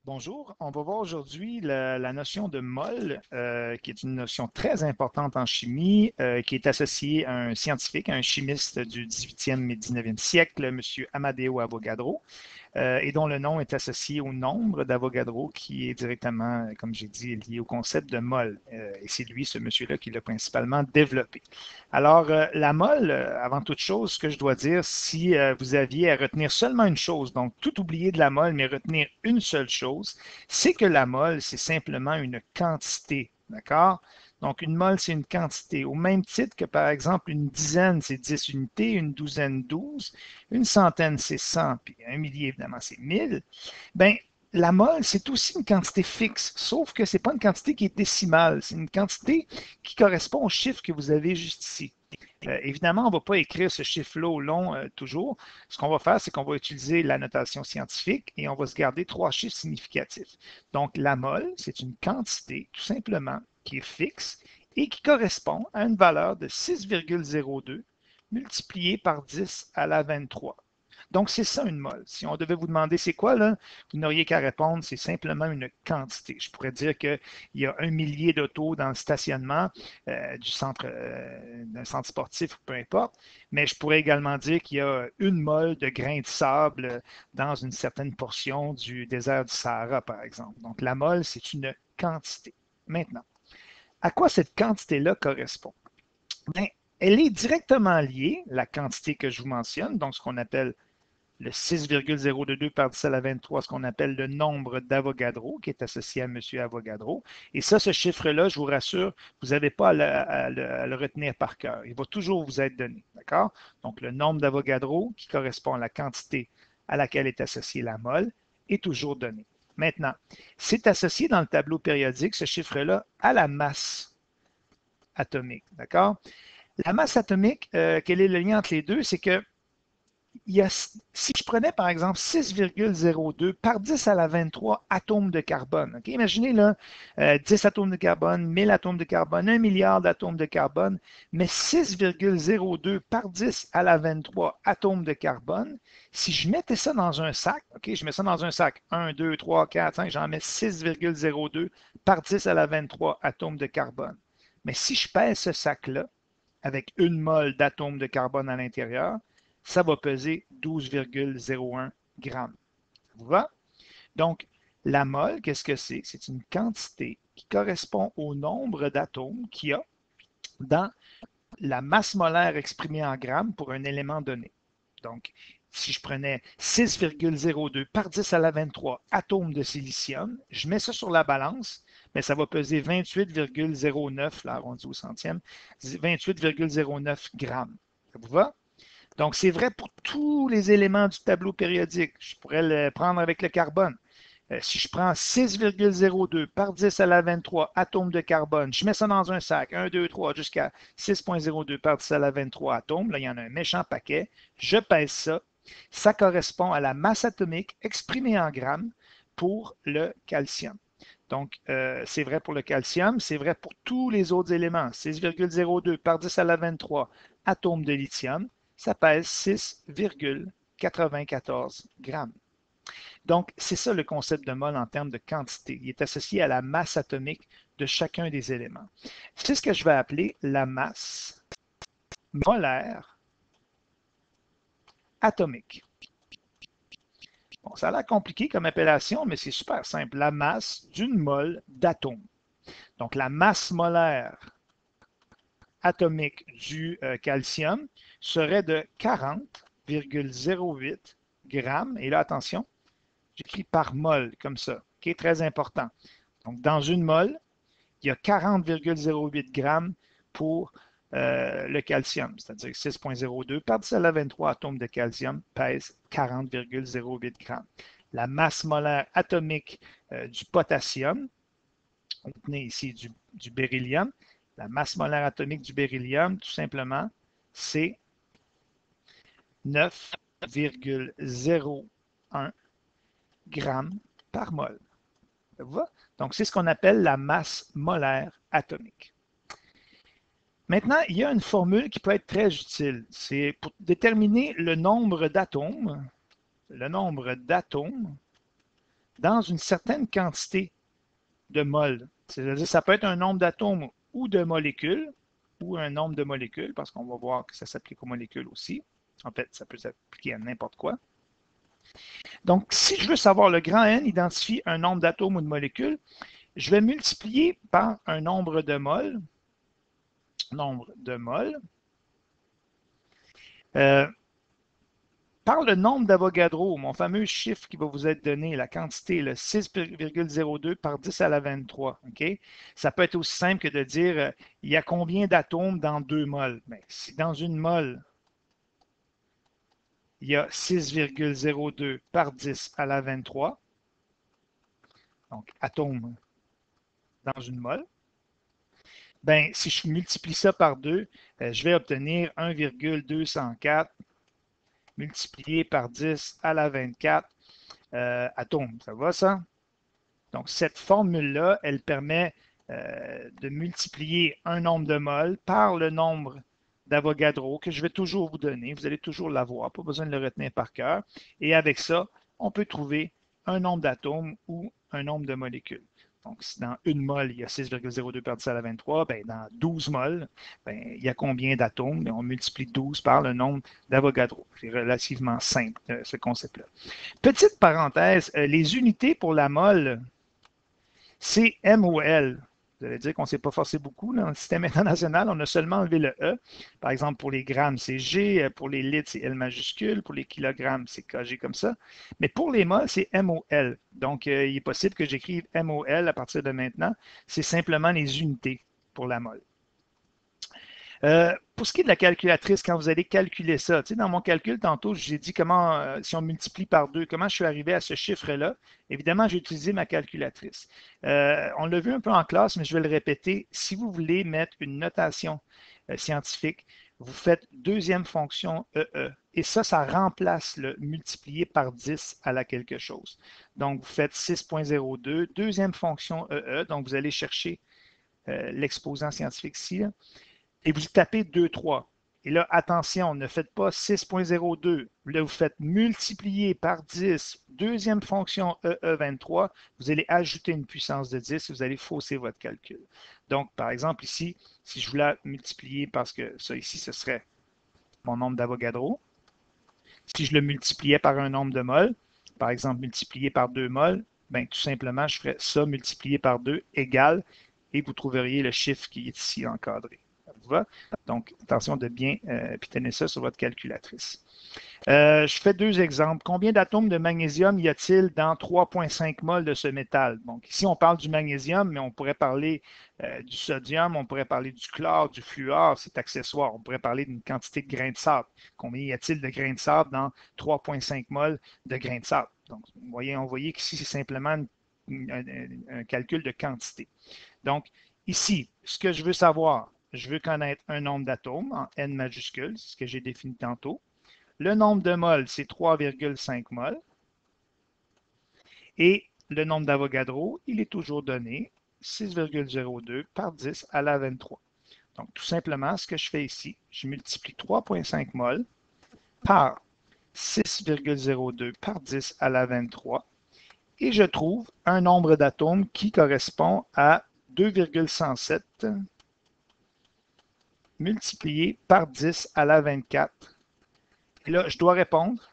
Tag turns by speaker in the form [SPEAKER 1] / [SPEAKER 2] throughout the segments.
[SPEAKER 1] Bonjour, on va voir aujourd'hui la notion de mol, qui est une notion très importante en chimie, qui est associée à un scientifique, à un chimiste du 18e et 19e siècle, M. Amadeo Avogadro, et dont le nom est associé au nombre d'Avogadro, qui est directement, comme j'ai dit, lié au concept de mol. Et c'est lui, ce monsieur-là, qui l'a principalement développé. Alors, la mole, avant toute chose, ce que je dois dire, si vous aviez à retenir seulement une chose, donc tout oublier de la mole, mais retenir une seule chose, c'est que la mole, c'est simplement une quantité, d'accord? Donc, une mole, c'est une quantité. Au même titre que, par exemple, une dizaine, c'est 10 unités, une douzaine, 12, une centaine, c'est 100, puis un millier, évidemment, c'est 1000. Bien, la mole, c'est aussi une quantité fixe, sauf que ce n'est pas une quantité qui est décimale, c'est une quantité qui correspond au chiffre que vous avez juste ici. Évidemment, on ne va pas écrire ce chiffre-là au long toujours. Ce qu'on va faire, c'est qu'on va utiliser la notation scientifique et on va se garder trois chiffres significatifs. Donc, la mole, c'est une quantité, tout simplement, qui est fixe et qui correspond à une valeur de 6,02 multiplié par 10 à la 23. Donc, c'est ça une mole. Si on devait vous demander c'est quoi, là, vous n'auriez qu'à répondre, c'est simplement une quantité. Je pourrais dire qu'il y a 1 millier d'autos dans le stationnement d'un centre sportif ou peu importe, mais je pourrais également dire qu'il y a une mole de grains de sable dans une certaine portion du désert du Sahara, par exemple. Donc, la mole, c'est une quantité. Maintenant, à quoi cette quantité-là correspond? Bien, elle est directement liée, la quantité que je vous mentionne, donc ce qu'on appelle le 6,022 par 10 à la 23, ce qu'on appelle le nombre d'Avogadro, qui est associé à M. Avogadro. Et ça, ce chiffre-là, je vous rassure, vous n'avez pas à le retenir par cœur. Il va toujours vous être donné. D'accord? Donc, le nombre d'Avogadro, qui correspond à la quantité à laquelle est associée la mole, est toujours donné. Maintenant, c'est associé dans le tableau périodique, ce chiffre-là, à la masse atomique. D'accord? La masse atomique, quel est le lien entre les deux? C'est que si je prenais par exemple 6,02 par 10 à la 23 atomes de carbone, okay? Imaginez là, 10 atomes de carbone, 1000 atomes de carbone, 1 milliard d'atomes de carbone, mais 6,02 par 10 à la 23 atomes de carbone, si je mettais ça dans un sac, okay? Je mets ça dans un sac, 1, 2, 3, 4, 5, j'en mets 6,02 par 10 à la 23 atomes de carbone. Mais si je pèse ce sac-là avec une mole d'atomes de carbone à l'intérieur, ça va peser 12,01 grammes. Ça vous va? Donc, la mole, qu'est-ce que c'est? C'est une quantité qui correspond au nombre d'atomes qu'il y a dans la masse molaire exprimée en grammes pour un élément donné. Donc, si je prenais 6,02 par 10 à la 23 atomes de silicium, je mets ça sur la balance, mais ça va peser 28,09, là, arrondi au centième, 28,09 grammes. Ça vous va? Donc, c'est vrai pour tous les éléments du tableau périodique. Je pourrais le prendre avec le carbone. Si je prends 6,02 par 10 à la 23 atomes de carbone, je mets ça dans un sac, 1, 2, 3, jusqu'à 6,02 par 10 à la 23 atomes. Là, il y en a un méchant paquet. Je pèse ça. Ça correspond à la masse atomique exprimée en grammes pour le calcium. Donc, c'est vrai pour le calcium, c'est vrai pour tous les autres éléments. 6,02 par 10 à la 23 atomes de lithium, ça pèse 6,94 grammes. Donc, c'est ça le concept de mol en termes de quantité. Il est associé à la masse atomique de chacun des éléments. C'est ce que je vais appeler la masse molaire atomique. Bon, ça a l'air compliqué comme appellation, mais c'est super simple. La masse d'une mole d'atome. Donc, la masse molaire atomique du calcium serait de 40,08 grammes. Et là, attention, j'écris par mol, comme ça, qui est très important. Donc, dans une mole, il y a 40,08 grammes pour le calcium, c'est-à-dire 6,02 par 10 à la 23 atomes de calcium pèse 40,08 grammes. La masse molaire atomique du potassium, on tenait ici du beryllium, la masse molaire atomique du beryllium, tout simplement, c'est 9,01 grammes par mol. Donc, c'est ce qu'on appelle la masse molaire atomique. Maintenant, il y a une formule qui peut être très utile. C'est pour déterminer le nombre d'atomes dans une certaine quantité de mol. C'est-à-dire ça peut être un nombre d'atomes ou de molécules, ou un nombre de molécules, parce qu'on va voir que ça s'applique aux molécules aussi. En fait, ça peut s'appliquer à n'importe quoi. Donc, si je veux savoir le grand N identifie un nombre d'atomes ou de molécules, je vais multiplier par un nombre de moles. Euh, par le nombre d'Avogadro, mon fameux chiffre qui va vous être donné, la quantité, le 6,02 par 10 à la 23. Okay? Ça peut être aussi simple que de dire il y a combien d'atomes dans 2 moles? Mais si dans une mole, il y a 6,02 par 10 à la 23, donc atomes dans une mole, ben, si je multiplie ça par 2, je vais obtenir 1,204 multiplié par 10 à la 24 atomes. Ça va, ça? Donc, cette formule-là, elle permet de multiplier un nombre de moles par le nombre d'Avogadro que je vais toujours vous donner. Vous allez toujours l'avoir, pas besoin de le retenir par cœur. Et avec ça, on peut trouver un nombre d'atomes ou un nombre de molécules. Donc, si dans une mole, il y a 6,02 par 10 à la 23, ben, dans 12 moles, ben, il y a combien d'atomes? Ben, on multiplie 12 par le nombre d'Avogadro. C'est relativement simple, ce concept-là. Petite parenthèse, les unités pour la mole, c'est MOL. Vous allez dire qu'on ne s'est pas forcé beaucoup. Dans le système international, on a seulement enlevé le E. Par exemple, pour les grammes, c'est G. Pour les litres, c'est L majuscule. Pour les kilogrammes, c'est KG comme ça. Mais pour les moles, c'est MOL. Donc, il est possible que j'écrive MOL à partir de maintenant. C'est simplement les unités pour la mole. Pour ce qui est de la calculatrice, quand vous allez calculer ça, dans mon calcul, tantôt, j'ai dit comment, si on multiplie par 2, comment je suis arrivé à ce chiffre-là. Évidemment, j'ai utilisé ma calculatrice. On l'a vu un peu en classe, mais je vais le répéter. Si vous voulez mettre une notation scientifique, vous faites deuxième fonction EE. Et ça remplace le multiplié par 10 à la quelque chose. Donc, vous faites 6,02, deuxième fonction EE. Donc, vous allez chercher l'exposant scientifique ici, là, et vous tapez 2, 3. Et là, attention, ne faites pas 6,02. Là, vous faites multiplier par 10, deuxième fonction EE23, vous allez ajouter une puissance de 10 et vous allez fausser votre calcul. Donc, par exemple, ici, si je voulais multiplier, parce que ça ici, ce serait mon nombre d'Avogadro. Si je le multipliais par un nombre de moles, par exemple, multiplié par 2 moles, ben, tout simplement, je ferais ça multiplié par 2 égale, et vous trouveriez le chiffre qui est ici encadré. Donc, attention de bien pitonner ça sur votre calculatrice. Je fais deux exemples. Combien d'atomes de magnésium y a-t-il dans 3,5 mol de ce métal? Donc, ici, on parle du magnésium, mais on pourrait parler du sodium, on pourrait parler du chlore, du fluor, c'est accessoire. On pourrait parler d'une quantité de grains de sable. Combien y a-t-il de grains de sable dans 3,5 mol de grains de sable? Donc, on voyait qu'ici, c'est simplement un calcul de quantité. Donc, ici, ce que je veux savoir, je veux connaître un nombre d'atomes en N majuscule, c'est ce que j'ai défini tantôt. Le nombre de moles, c'est 3,5 moles. Et le nombre d'Avogadro, il est toujours donné 6,02 par 10 à la 23. Donc, tout simplement, ce que je fais ici, je multiplie 3,5 moles par 6,02 par 10 à la 23 et je trouve un nombre d'atomes qui correspond à 2,107 multiplié par 10 à la 24. Et là, je dois répondre,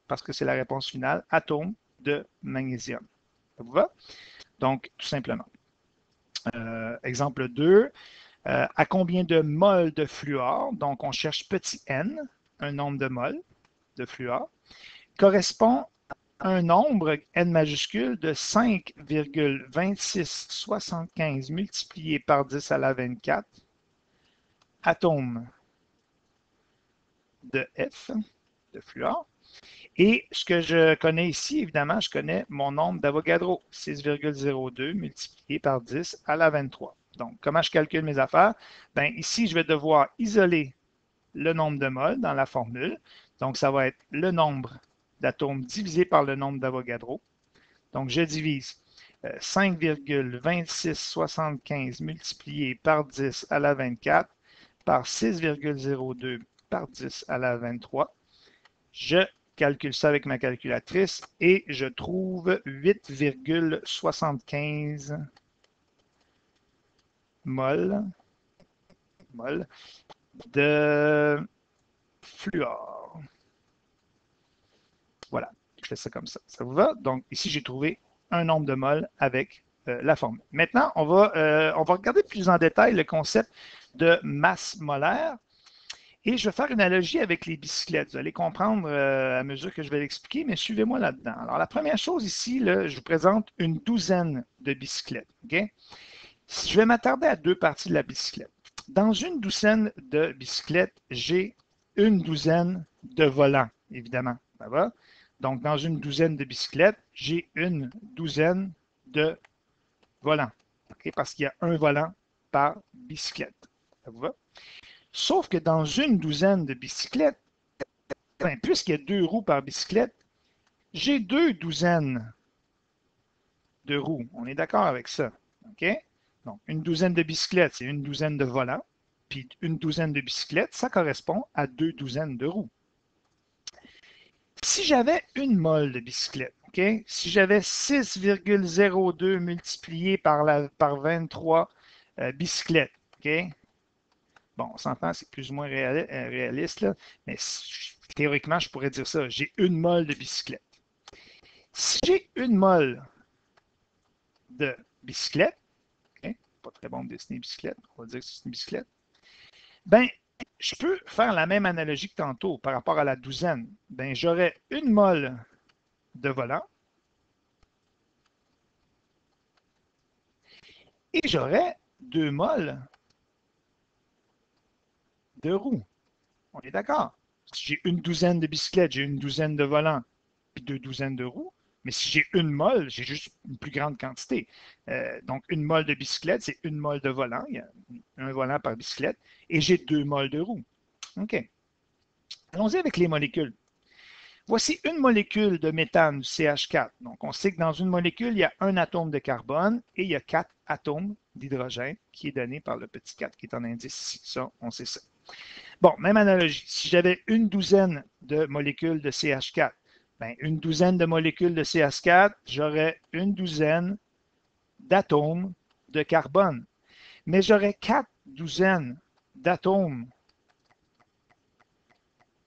[SPEAKER 1] parce que c'est la réponse finale, atome de magnésium. Ça vous va? Donc, tout simplement. Exemple 2. À combien de moles de fluor, donc on cherche petit n, un nombre de moles de fluor, correspond à un nombre n majuscule de 5,2675 multiplié par 10 à la 24 atomes de F, de fluor. Et ce que je connais ici, évidemment, je connais mon nombre d'Avogadro, 6,02 multiplié par 10 à la 23. Donc, comment je calcule mes affaires? Bien, ici, je vais devoir isoler le nombre de moles dans la formule. Donc, ça va être le nombre d'atomes divisé par le nombre d'Avogadro. Donc, je divise 5,2675 multiplié par 10 à la 24 par 6,02 par 10 à la 23. Je calcule ça avec ma calculatrice et je trouve 8,75 mol de fluor. Voilà, je fais ça comme ça. Ça vous va? Donc, ici, j'ai trouvé un nombre de mol avec la formule. Maintenant, on va regarder plus en détail le concept de masse molaire. Et je vais faire une analogie avec les bicyclettes. Vous allez comprendre à mesure que je vais l'expliquer, mais suivez-moi là-dedans. Alors, la première chose ici, là, je vous présente une douzaine de bicyclettes. Okay? Je vais m'attarder à deux parties de la bicyclette. Dans une douzaine de bicyclettes, j'ai une douzaine de volants, évidemment. Ça va? Donc, dans une douzaine de bicyclettes, j'ai une douzaine de volants. Okay? Parce qu'il y a un volant par bicyclette. Ça vous va? Sauf que dans une douzaine de bicyclettes, puisqu'il y a 2 roues par bicyclette, j'ai 2 douzaines de roues. On est d'accord avec ça. OK? Donc, une douzaine de bicyclettes, c'est une douzaine de volants. Puis une douzaine de bicyclettes, ça correspond à 2 douzaines de roues. Si j'avais une mole de bicyclette, OK? Si j'avais 6,02 multiplié par 23 bicyclettes, OK? Bon, on s'entend, c'est plus ou moins réaliste, là, mais théoriquement, je pourrais dire ça. J'ai une mole de bicyclette. Si j'ai une mole de bicyclette, okay, pas très bon de dessiner une bicyclette, on va dire que c'est une bicyclette, ben, je peux faire la même analogie que tantôt par rapport à la douzaine. Ben, j'aurais une mole de volant et j'aurais 2 moles de roues. On est d'accord? Si j'ai une douzaine de bicyclettes, j'ai une douzaine de volants, puis 2 douzaines de roues. Mais si j'ai une mole, j'ai juste une plus grande quantité. Donc, une mole de bicyclette, c'est une mole de volant. Il y a un volant par bicyclette. Et j'ai 2 moles de roues. OK. Allons-y avec les molécules. Voici une molécule de méthane, du CH4. Donc, on sait que dans une molécule, il y a un atome de carbone et il y a 4 atomes d'hydrogène qui est donné par le petit 4 qui est en indice ici. Ça, on sait ça. Bon, même analogie. Si j'avais une douzaine de molécules de CH4, ben, une douzaine de molécules de CH4, j'aurais une douzaine d'atomes de carbone. Mais j'aurais 4 douzaines d'atomes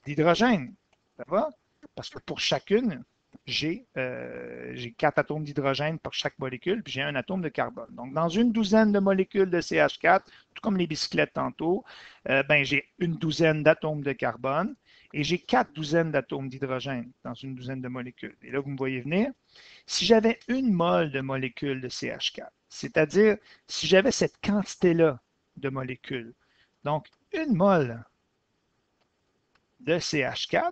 [SPEAKER 1] d'hydrogène. Ça va? Parce que pour chacune, j'ai 4 atomes d'hydrogène pour chaque molécule, puis j'ai un atome de carbone. Donc, dans une douzaine de molécules de CH4, tout comme les bicyclettes tantôt, ben, j'ai une douzaine d'atomes de carbone et j'ai 4 douzaines d'atomes d'hydrogène dans une douzaine de molécules. Et là, vous me voyez venir. Si j'avais une mole de molécules de CH4, c'est-à-dire si j'avais cette quantité-là de molécules, donc une mole de CH4,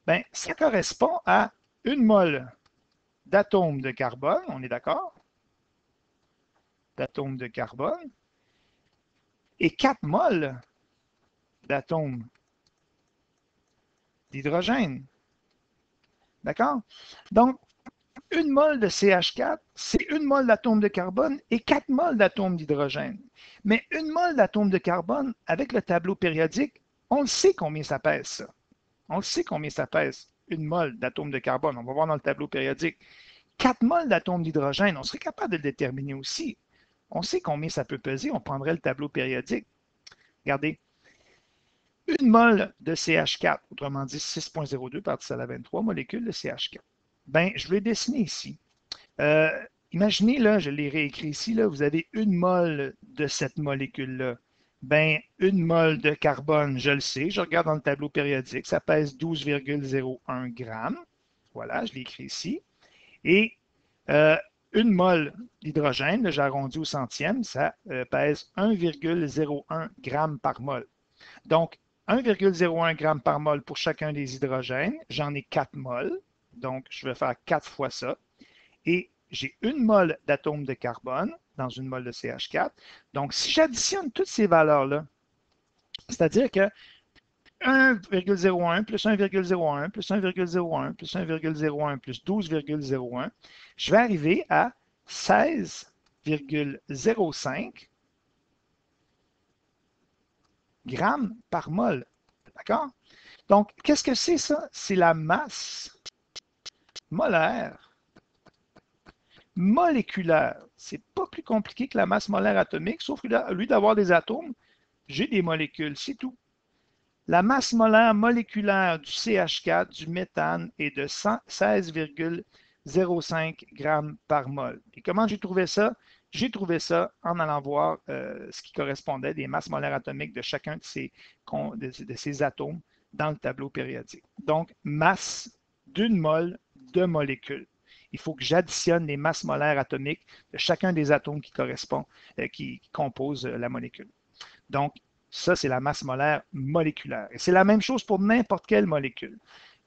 [SPEAKER 1] ben, ça correspond à une mole d'atomes de carbone, on est d'accord? D'atomes de carbone, et 4 moles d'atomes d'hydrogène. D'accord? Donc, une mole de CH4, c'est une mole d'atomes de carbone et 4 moles d'atomes d'hydrogène. Mais une mole d'atomes de carbone, avec le tableau périodique, on le sait combien ça pèse, ça. On le sait combien ça pèse, une mole d'atomes de carbone. On va voir dans le tableau périodique. 4 moles d'atomes d'hydrogène, on serait capable de le déterminer aussi. On sait combien ça peut peser, on prendrait le tableau périodique. Regardez, une mole de CH4, autrement dit 6,02 par 10 à la 23 molécules de CH4. Ben, je vais dessiner ici. Euh, Imaginez, là, je l'ai réécrit ici, là, vous avez une mole de cette molécule-là. Ben, une mole de carbone, je le sais, je regarde dans le tableau périodique, ça pèse 12,01 grammes. Voilà, je l'ai écrit ici. Et euh, une mole d'hydrogène, j'ai arrondi au centième, ça pèse 1,01 g par mol. Donc, 1,01 g par mol pour chacun des hydrogènes. J'en ai 4 moles. Donc, je vais faire 4 fois ça. Et j'ai une mole d'atome de carbone dans une mole de CH4. Donc, si j'additionne toutes ces valeurs-là, c'est-à-dire que 1,01 plus 1,01 plus 1,01 plus 1,01 plus 12,01, je vais arriver à 16,05 grammes par mol. D'accord? Donc, qu'est-ce que c'est ça? C'est la masse molaire moléculaire. C'est pas plus compliqué que la masse molaire atomique, sauf que là, au lieu d'avoir des atomes, j'ai des molécules, c'est tout. La masse molaire moléculaire du CH4, du méthane, est de 16,05 grammes par mol. Et comment j'ai trouvé ça? J'ai trouvé ça en allant voir ce qui correspondait des masses molaires atomiques de chacun de ces atomes dans le tableau périodique. Donc, masse d'une mole de molécules. Il faut que j'additionne les masses molaires atomiques de chacun des atomes qui composent la molécule. Donc, ça, c'est la masse molaire moléculaire. Et c'est la même chose pour n'importe quelle molécule.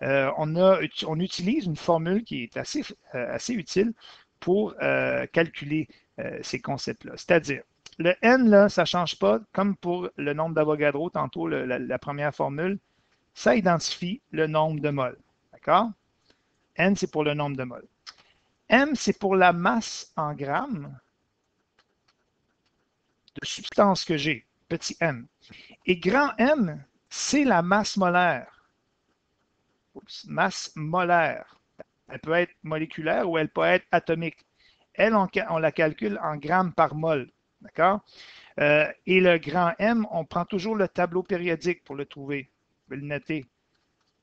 [SPEAKER 1] On utilise une formule qui est assez utile pour calculer ces concepts-là. C'est-à-dire, le N, là, ça ne change pas, comme pour le nombre d'Avogadro, tantôt, la première formule, ça identifie le nombre de moles. D'accord? N, c'est pour le nombre de moles. M, c'est pour la masse en grammes de substance que j'ai, petit m. Et grand M, c'est la masse molaire. Oups, masse molaire. Elle peut être moléculaire ou elle peut être atomique. Elle, on la calcule en grammes par mol. D'accord? Et le grand M, on prend toujours le tableau périodique pour le trouver. Vous pouvez le noter.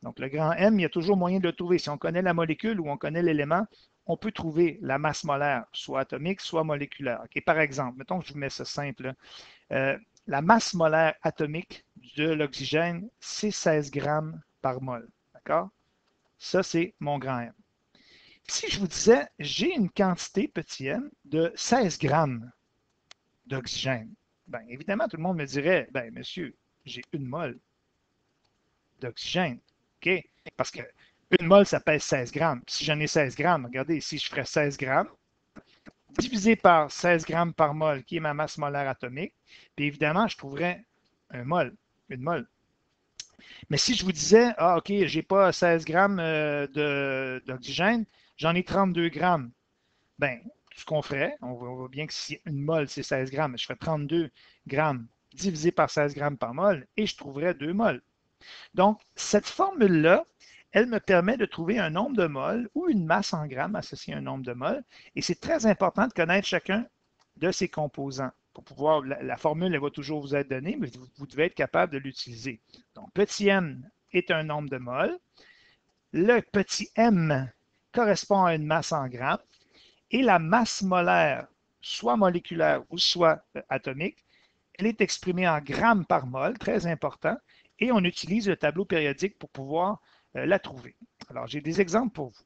[SPEAKER 1] Donc, le grand M, il y a toujours moyen de le trouver. Si on connaît la molécule ou on connaît l'élément, on peut trouver la masse molaire, soit atomique, soit moléculaire. Okay? Par exemple, mettons que je vous mets ça simple. La masse molaire atomique de l'oxygène, c'est 16 grammes par mol. D'accord? Ça, c'est mon grand M. Si je vous disais, j'ai une quantité, petit m, de 16 grammes d'oxygène, bien évidemment, tout le monde me dirait, bien monsieur, j'ai une mole d'oxygène. OK? Parce que une mole, ça pèse 16 grammes. Si j'en ai 16 grammes, regardez, ici, je ferais 16 grammes, divisé par 16 grammes par mol, qui est ma masse molaire atomique, puis évidemment, je trouverais un mol, une mole. Mais si je vous disais, ah, OK, je n'ai pas 16 grammes d'oxygène, j'en ai 32 grammes, bien, ce qu'on ferait, on voit bien que si une mole, c'est 16 grammes, je ferais 32 grammes divisé par 16 grammes par mol et je trouverais 2 moles. Donc, cette formule-là, elle me permet de trouver un nombre de moles ou une masse en grammes associée à un nombre de moles. Et c'est très important de connaître chacun de ces composants. Pour pouvoir, la formule, elle va toujours vous être donnée, mais vous devez être capable de l'utiliser. Donc, petit m est un nombre de moles. Le petit m correspond à une masse en grammes. Et la masse molaire, soit moléculaire ou soit atomique, elle est exprimée en grammes par mol, très important, et on utilise le tableau périodique pour pouvoir la trouver. Alors, j'ai des exemples pour vous.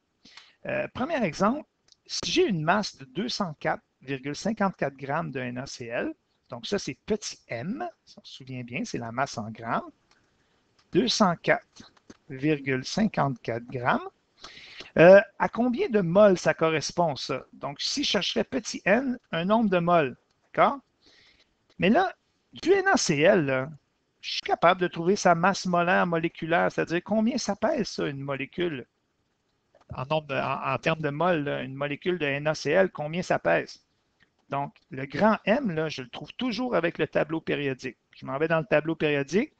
[SPEAKER 1] Premier exemple, si j'ai une masse de 204,54 grammes de NaCl, donc ça c'est petit m, si on se souvient bien, c'est la masse en grammes, 204,54 grammes. À combien de moles ça correspond, ça? Donc, si je chercherais petit n, un nombre de moles, d'accord? Mais là, du NaCl, là, je suis capable de trouver sa masse molaire moléculaire, c'est-à-dire combien ça pèse, ça, une molécule? En termes de mol, là, une molécule de NaCl, combien ça pèse? Donc, le grand M, là, je le trouve toujours avec le tableau périodique. Je m'en vais dans le tableau périodique.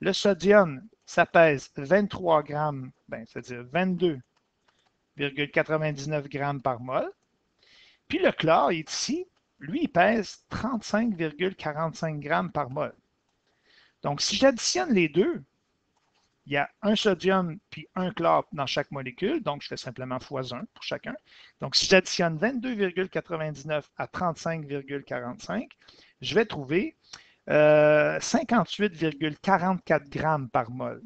[SPEAKER 1] Le sodium, ça pèse 23 grammes, c'est-à-dire 22,99 grammes par mol. Puis le chlore est ici, lui, il pèse 35,45 grammes par mol. Donc, si j'additionne les deux, il y a un sodium puis un chlore dans chaque molécule, donc je fais simplement x1 pour chacun. Donc, si j'additionne 22,99 à 35,45, je vais trouver 58,44 grammes par mol.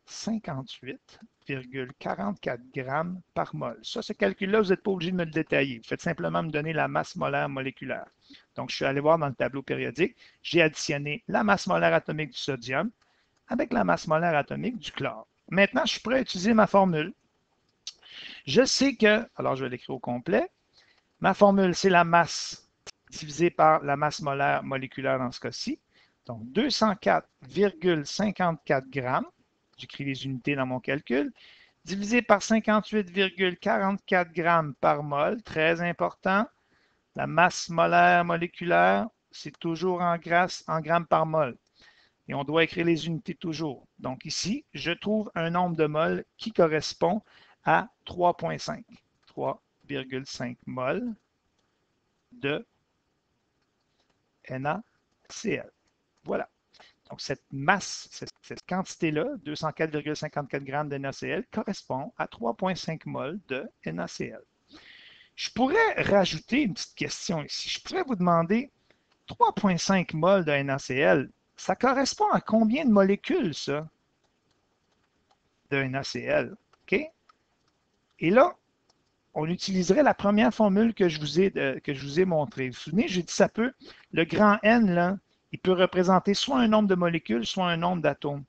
[SPEAKER 1] 58,44 grammes par mol. Ça, ce calcul-là, vous n'êtes pas obligé de me le détailler. Vous faites simplement me donner la masse molaire moléculaire. Donc, je suis allé voir dans le tableau périodique, j'ai additionné la masse molaire atomique du sodium avec la masse molaire atomique du chlore. Maintenant, je suis prêt à utiliser ma formule. Je sais que, alors je vais l'écrire au complet, ma formule, c'est la masse divisée par la masse molaire moléculaire dans ce cas-ci. Donc, 204,54 grammes, j'écris les unités dans mon calcul, divisé par 58,44 grammes par mol, très important. La masse molaire moléculaire, c'est toujours en grammes par mol. Et on doit écrire les unités toujours. Donc ici, je trouve un nombre de moles qui correspond à 3,5. 3,5 moles de NaCl. Voilà. Donc, cette masse, cette quantité-là, 204,54 grammes de NaCl, correspond à 3,5 moles de NaCl. Je pourrais rajouter une petite question ici. Je pourrais vous demander 3,5 moles de NaCl, ça correspond à combien de molécules, ça, de NaCl? OK? Et là, on utiliserait la première formule que je vous ai montrée. Vous vous souvenez, j'ai dit ça peut, le grand N, là, il peut représenter soit un nombre de molécules, soit un nombre d'atomes.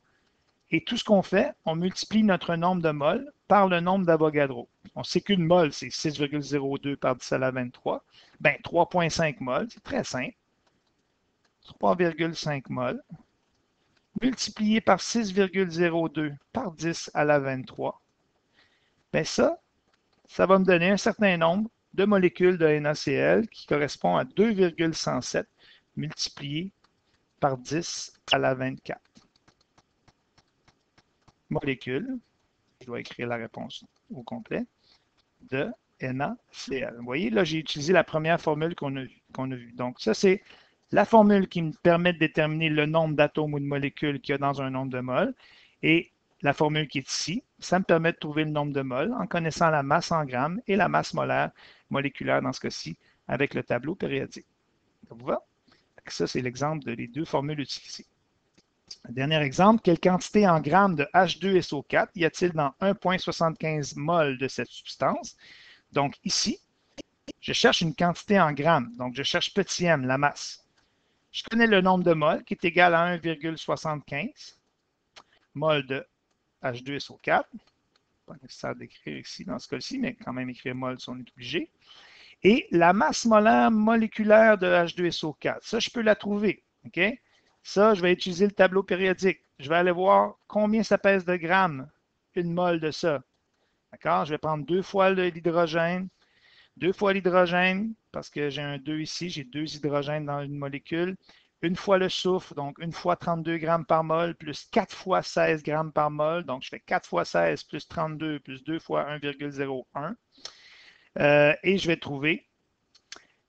[SPEAKER 1] Et tout ce qu'on fait, on multiplie notre nombre de moles par le nombre d'Avogadro. On sait qu'une mole, c'est 6,02 par 10 à la 23. Bien, 3,5 moles, c'est très simple. 3,5 moles multiplié par 6,02 par 10 à la 23. Bien ça va me donner un certain nombre de molécules de NaCl qui correspond à 2,107 multiplié par 10 à la 24. Molécules, je dois écrire la réponse au complet, de NaCl. Vous voyez, là, j'ai utilisé la première formule qu'on a vue. Donc, ça, c'est la formule qui me permet de déterminer le nombre d'atomes ou de molécules qu'il y a dans un nombre de moles. Et la formule qui est ici, ça me permet de trouver le nombre de moles en connaissant la masse en grammes et la masse molaire moléculaire dans ce cas-ci avec le tableau périodique. Ça vous va? Ça, c'est l'exemple des deux formules utilisées. Un dernier exemple, quelle quantité en grammes de H2SO4 y a-t-il dans 1,75 mol de cette substance? Donc ici, je cherche une quantité en grammes. Donc je cherche petit m, la masse. Je connais le nombre de moles qui est égal à 1,75 mol de H2SO4. Pas nécessaire d'écrire ici dans ce cas-ci, mais quand même écrire mol si on est obligé. Et la masse molaire moléculaire de H2SO4, ça, je peux la trouver. OK? Ça, je vais utiliser le tableau périodique. Je vais aller voir combien ça pèse de grammes, une mole de ça. D'accord? Je vais prendre 2 fois l'hydrogène, 2 fois l'hydrogène, parce que j'ai un 2 ici, j'ai 2 hydrogènes dans une molécule. Une fois le soufre, donc une fois 32 grammes par mol, plus 4 fois 16 grammes par mol. Donc, je fais 4 fois 16 plus 32 plus 2 fois 1,01. Et je vais trouver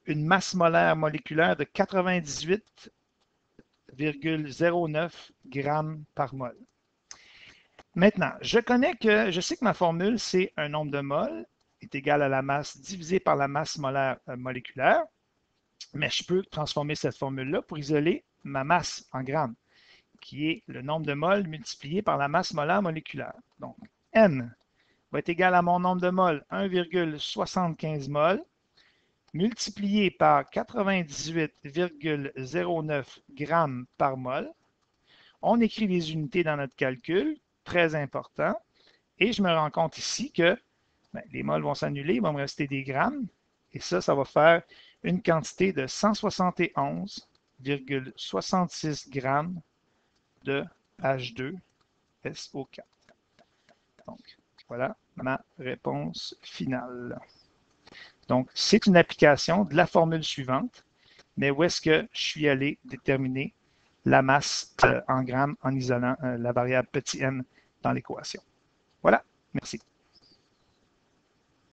[SPEAKER 1] une masse molaire moléculaire de 98,09 grammes par mol. Maintenant, je sais que ma formule, c'est un nombre de moles est égal à la masse divisé par la masse molaire moléculaire, mais je peux transformer cette formule-là pour isoler ma masse en grammes, qui est le nombre de moles multiplié par la masse molaire moléculaire. Donc, N va être égal à mon nombre de moles, 1,75 moles, multiplié par 98,09 grammes par mol. On écrit les unités dans notre calcul, très important, et je me rends compte ici que les moles vont s'annuler, il va me rester des grammes, et ça va faire une quantité de 171,66 grammes de H2SO4. Donc, voilà ma réponse finale. Donc, c'est une application de la formule suivante, mais où est-ce que je suis allé déterminer la masse en grammes en isolant la variable petit m dans l'équation. Voilà, merci.